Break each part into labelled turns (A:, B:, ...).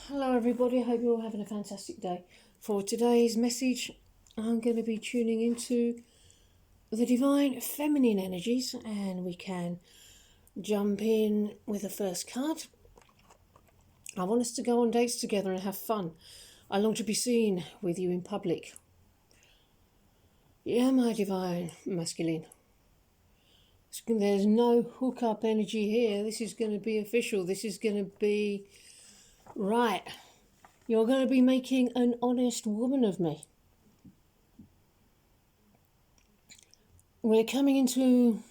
A: Hello everybody, I hope you're all having a fantastic day. For today's message, I'm going to be tuning into the divine feminine energies, and we can jump in with the first card. I want us to go on dates together and have fun. I long to be seen with you in public. Yeah, my divine masculine. There's no hookup energy here. This is going to be official. This is going to be right. You're going to be making an honest woman of me. We're coming into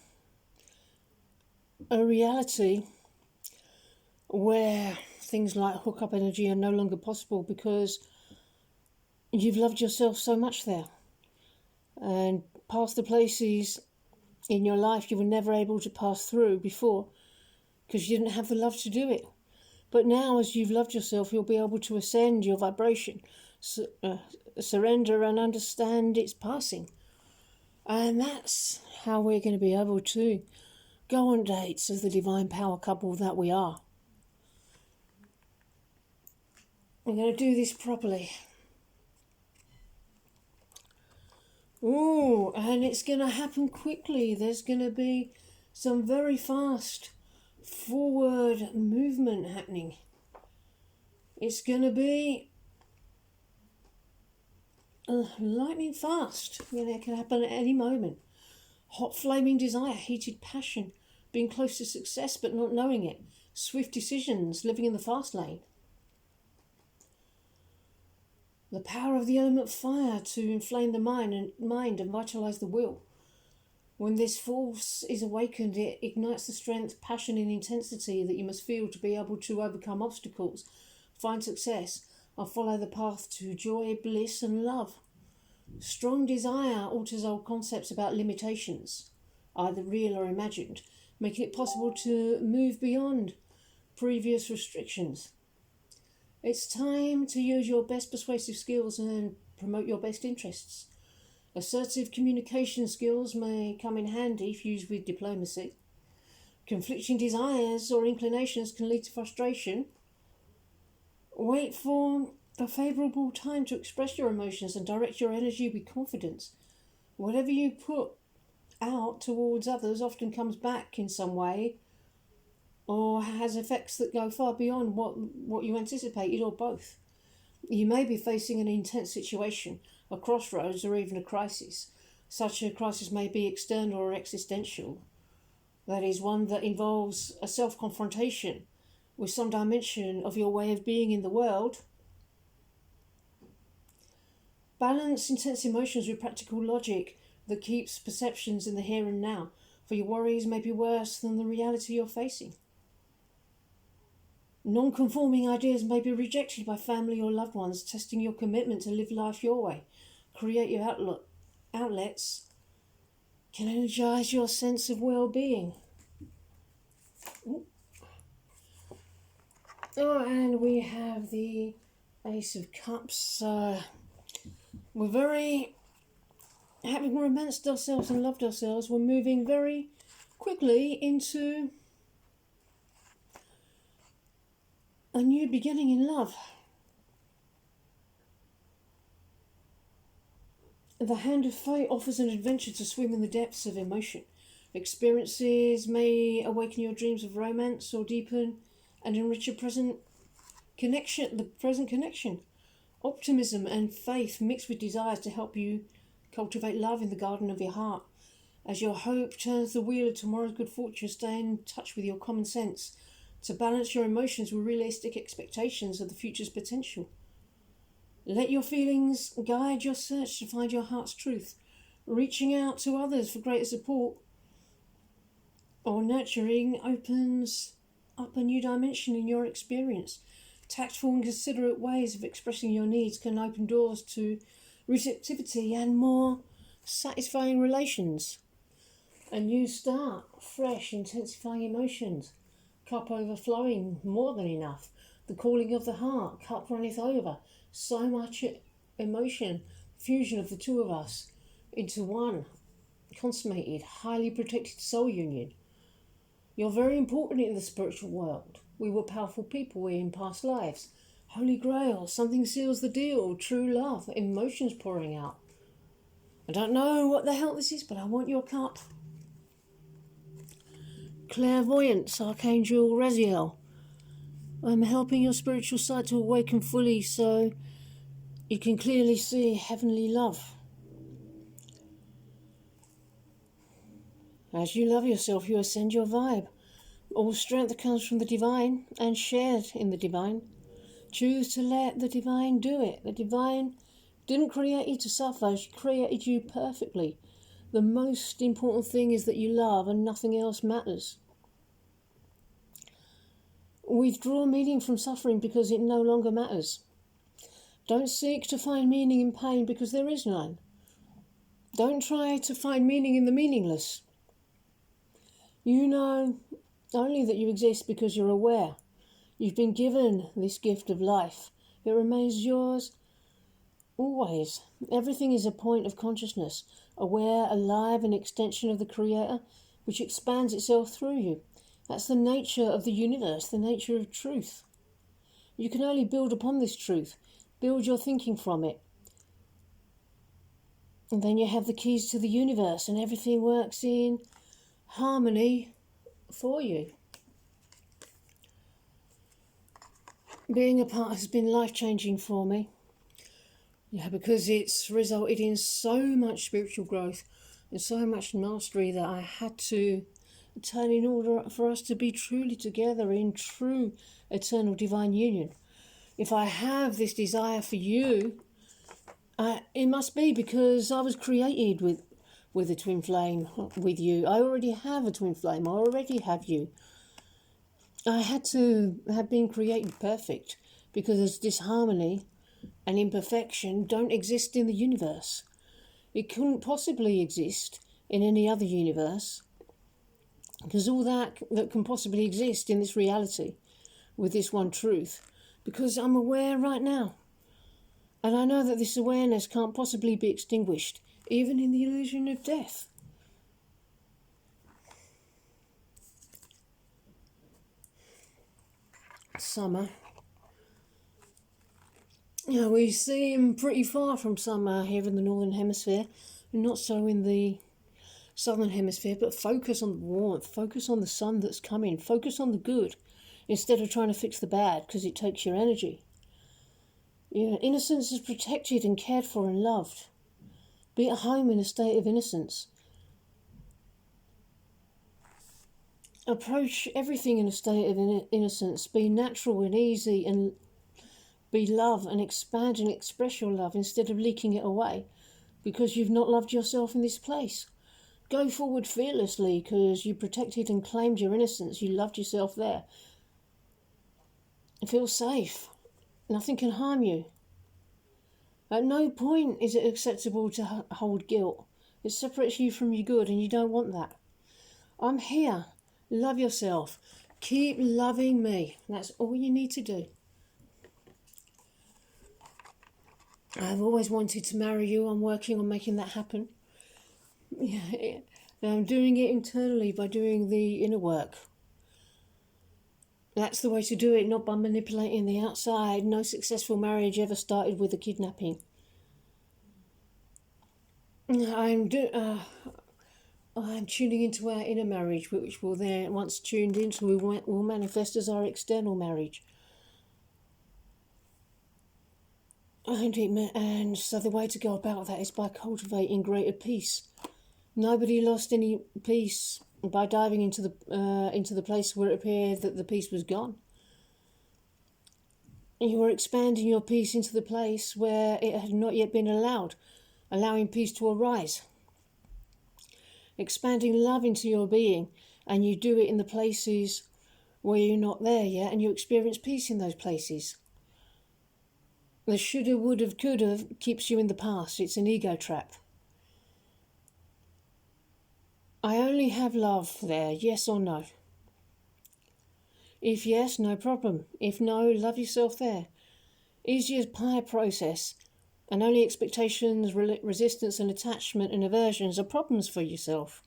A: a reality where things like hookup energy are no longer possible because you've loved yourself so much there. And past the places in your life you were never able to pass through before because you didn't have the love to do it. But now, as you've loved yourself, you'll be able to ascend your vibration, surrender and understand its passing. And that's how we're going to be able to go on dates as the divine power couple that we are. We're going to do this properly. Ooh, and it's going to happen quickly. There's going to be some very fast forward movement happening. It's going to be lightning fast. It can happen at any moment. Hot flaming desire, heated passion, being close to success but not knowing it, swift decisions, living in the fast lane. The power of the element fire to inflame the mind and vitalize the will. When this force is awakened, it ignites the strength, passion and intensity that you must feel to be able to overcome obstacles, find success, and follow the path to joy, bliss and love. Strong desire alters old concepts about limitations, either real or imagined, making it possible to move beyond previous restrictions. It's time to use your best persuasive skills and promote your best interests. Assertive communication skills may come in handy if used with diplomacy. Conflicting desires or inclinations can lead to frustration. Wait for a favourable time to express your emotions and direct your energy with confidence. Whatever you put out towards others often comes back in some way or has effects that go far beyond what you anticipated, or both. You may be facing an intense situation, a crossroads or even a crisis. Such a crisis may be external or existential. That is, one that involves a self-confrontation with some dimension of your way of being in the world. Balance intense emotions with practical logic that keeps perceptions in the here and now, for your worries may be worse than the reality you're facing. Non-conforming ideas may be rejected by family or loved ones, testing your commitment to live life your way. Creative outlets can energize your sense of well-being. Oh, and we have the Ace of Cups. We're having romanced ourselves and loved ourselves, we're moving very quickly into a new beginning in love. The hand of fate offers an adventure to swim in the depths of emotion. Experiences may awaken your dreams of romance or deepen and enrich your present connection. Optimism and faith mixed with desires to help you cultivate love in the garden of your heart. As your hope turns the wheel of tomorrow's good fortune, stay in touch with your common sense to balance your emotions with realistic expectations of the future's potential. Let your feelings guide your search to find your heart's truth. Reaching out to others for greater support or nurturing opens up a new dimension in your experience. Tactful and considerate ways of expressing your needs can open doors to receptivity and more satisfying relations. A new start, fresh, intensifying emotions. Cup overflowing, more than enough. The calling of the heart, cup runneth over. So much emotion, fusion of the two of us into one consummated, highly protected soul union. You're very important in the spiritual world. We were powerful people in past lives. Holy Grail, something seals the deal, true love, emotions pouring out. I don't know what the hell this is, but I want your cup. Clairvoyance, Archangel Raziel. I'm helping your spiritual sight to awaken fully so you can clearly see heavenly love. As you love yourself, you ascend your vibe. All strength comes from the divine and shared in the divine. Choose to let the divine do it. The divine didn't create you to suffer, she created you perfectly. The most important thing is that you love and nothing else matters. Withdraw meaning from suffering because it no longer matters. Don't seek to find meaning in pain because there is none. Don't try to find meaning in the meaningless. You know only that you exist because you're aware. You've been given this gift of life. It remains yours always. Everything is a point of consciousness, aware, alive, an extension of the Creator, which expands itself through you. That's the nature of the universe, the nature of truth. You can only build upon this truth, build your thinking from it. And then you have the keys to the universe and everything works in harmony for you. Being a part has been life-changing for me. Yeah, because it's resulted in so much spiritual growth and so much mastery that I had to attain in order for us to be truly together in true eternal divine union. If I have this desire for you, it must be because I was created with a twin flame with you. I already have a twin flame. I already have you. I had to have been created perfect because disharmony and imperfection don't exist in the universe. It couldn't possibly exist in any other universe because all that can possibly exist in this reality with this one truth, because I'm aware right now. And I know that this awareness can't possibly be extinguished, even in the illusion of death. Summer. Yeah, we seem pretty far from summer here in the Northern Hemisphere, and not so in the Southern Hemisphere, but focus on the warmth, focus on the sun that's coming, focus on the good, instead of trying to fix the bad, because it takes your energy. Innocence is protected and cared for and loved. Be at home in a state of innocence. Approach everything in a state of innocence. Be natural and easy and be love and expand and express your love instead of leaking it away because you've not loved yourself in this place. Go forward fearlessly because you protected and claimed your innocence. You loved yourself there. Feel safe. Nothing can harm you. At no point is it acceptable to hold guilt. It separates you from your good and you don't want that. I'm here. Love yourself. Keep loving me. That's all you need to do. I've always wanted to marry you. I'm working on making that happen. Yeah, I'm doing it internally by doing the inner work. That's the way to do it, not by manipulating the outside. No successful marriage ever started with a kidnapping. I'm tuning into our inner marriage, which will then, once tuned into, will manifest as our external marriage. And so the way to go about that is by cultivating greater peace. Nobody lost any peace by diving into the place where it appeared that the peace was gone. You were expanding your peace into the place where it had not yet been allowed, allowing peace to arise. Expanding love into your being, and you do it in the places where you're not there yet, and you experience peace in those places. The shoulda, woulda, coulda keeps you in the past. It's an ego trap. I only have love there, yes or no? If yes, no problem. If no, love yourself there. Easy as pie process, and only expectations, resistance and attachment and aversions are problems for yourself.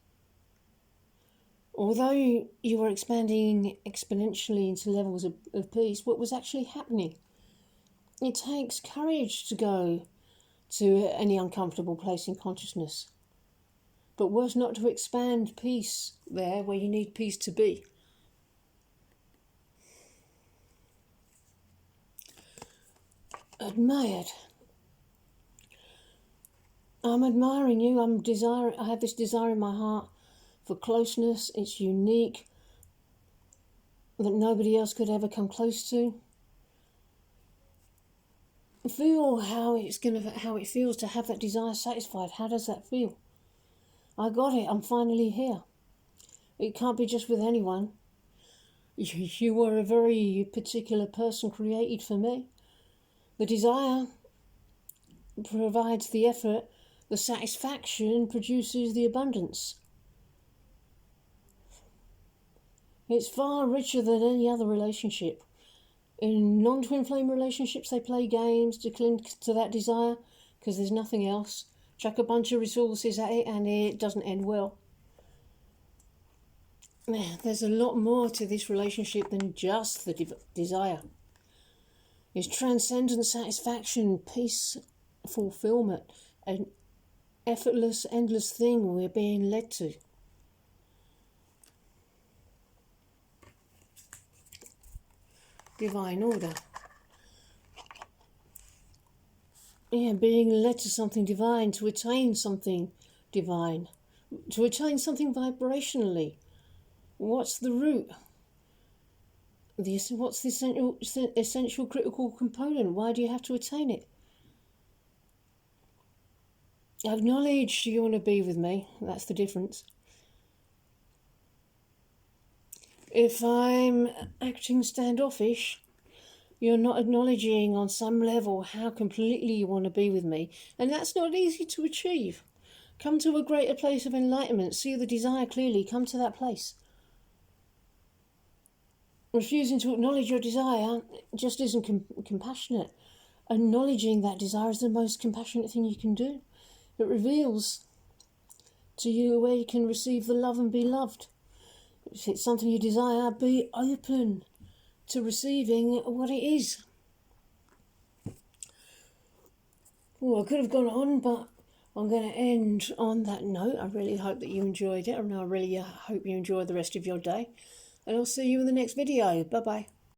A: Although you were expanding exponentially into levels of peace, what was actually happening? It takes courage to go to any uncomfortable place in consciousness. But worse not to expand peace there where you need peace to be. Admired. I'm admiring you. I have this desire in my heart for closeness. It's unique, that nobody else could ever come close to. Feel how it feels to have that desire satisfied. How does that feel? I got it. I'm finally here. It can't be just with anyone. You were a very particular person created for me. The desire provides the effort. The satisfaction produces the abundance. It's far richer than any other relationship. In non-twin flame relationships, they play games to cling to that desire because there's nothing else. Chuck a bunch of resources at it and it doesn't end well. There's a lot more to this relationship than just the desire. It's transcendent satisfaction, peace, fulfillment, an effortless, endless thing we're being led to. Divine order. Yeah, being led to something divine, to attain something divine, to attain something vibrationally. What's the root? What's the essential critical component? Why do you have to attain it? Acknowledge you want to be with me. That's the difference. If I'm acting standoffish, you're not acknowledging on some level how completely you want to be with me. And that's not easy to achieve. Come to a greater place of enlightenment. See the desire clearly. Come to that place. Refusing to acknowledge your desire just isn't compassionate. Acknowledging that desire is the most compassionate thing you can do. It reveals to you where you can receive the love and be loved. If it's something you desire, be open to receiving what it is. Well, I could have gone on, but I'm going to end on that note. I really hope that you enjoyed it, and I really hope you enjoy the rest of your day. And I'll see you in the next video. Bye-bye.